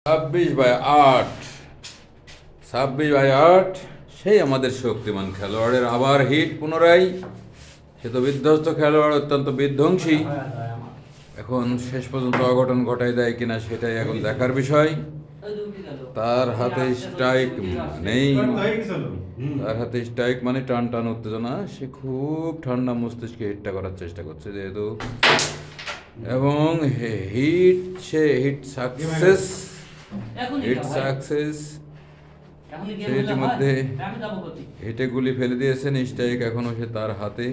26/8, 26/8 সেই আমাদের শক্তিমান খেলোয়াড়ের আবার হিট পুনরায়। সে তো বিধ্বস্ত খেলোয়াড়, অত্যন্ত বিধ্বংসী। এখন শেষ পর্যন্ত অঘটন ঘটাই দেয় কিনা সেটাই এখন দেখার বিষয়। তার হাতে স্ট্রাইক নেই, তার হাতে স্ট্রাইক মানে টান টান উত্তেজনা। সে খুব ঠান্ডা মস্তিষ্কে হিটটা করার চেষ্টা করছে যেহেতু, এবং সে হিট সাকসেস। সে ইতিমধ্যে হিটে গুলি ফেলে দিয়েছেন, স্ট্রাইক এখনো সে তার হাতে।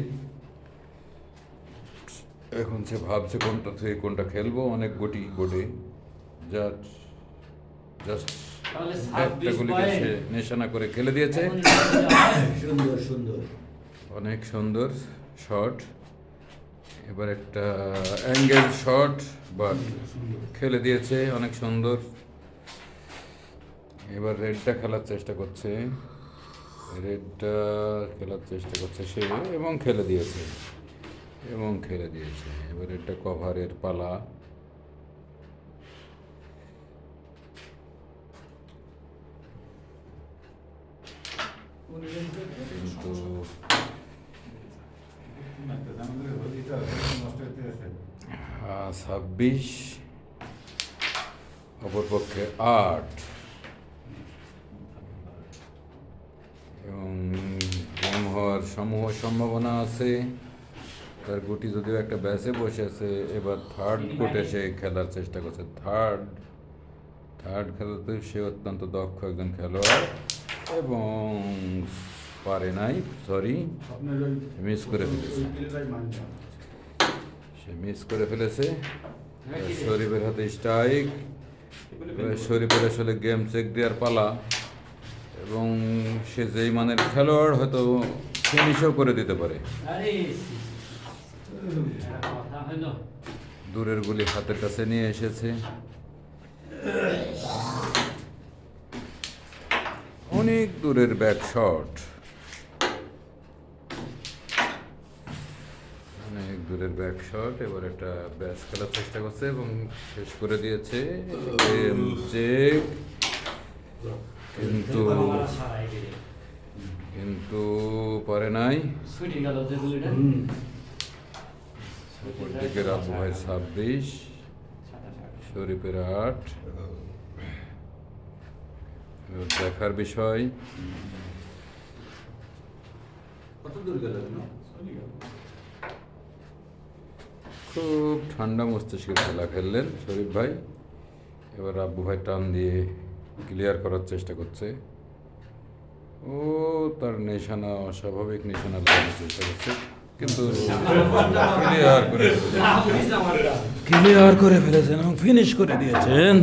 এখন সে ভাবছে কোনটা থেকে কোনটা খেলবো, অনেক গুটি কোটে জাস্ট একটা গুলিকে সে নিশানা করে খেলে দিয়েছে। অনেক সুন্দর শট, এবার একটা অ্যাঙ্গেল শট, বাট খেলে দিয়েছে অনেক সুন্দর। এবার রেডটা খেলার চেষ্টা করছে, সে, এবং খেলে দিয়েছে। এবার এটা কভারের পালা। কিন্তু 26 অপরপক্ষে 8, এবং গেম হওয়ার সম্ভাবনা আছে। তার গুটি যদিও একটা ব্যাসে বসেছে। এবার থার্ড কোটে সে খেলার চেষ্টা করছে। থার্ড খেলাতে সে অত্যন্ত দক্ষ একজন খেলোয়াড়, এবং পারে নাই, মিস করে ফেলেছে। শরীফের হাতে স্ট্রাইক। শরীফের আসলে গেম চেক দেওয়ার পালা, এবং সে যেই মানের খেলোয়াড় হয়তো ফিনিশও করে দিতে পারে। দূরের গুলি হাতের কাছে নিয়ে এসেছে। অনেক দূরের ব্যাক শট, এবার একটা ব্যাস খেলার চেষ্টা করছে এবং শেষ করে দিয়েছে। কিন্তু পারে নাই। আবু ভাই 26, শরীফের 8। দেখার বিষয়। খুব ঠান্ডা মস্তিষ্কে খেলা খেললেন শরীফ ভাই। এবার আব্বু ভাই টান দিয়ে ক্লিয়ার করার চেষ্টা করছে। ও তার নিশানা, অস্বাভাবিক নিশানা লাগানোর চেষ্টা করছে, কিন্তু ক্লিয়ার করে ফেলেছেন এবং ফিনিশ করে দিয়েছেন।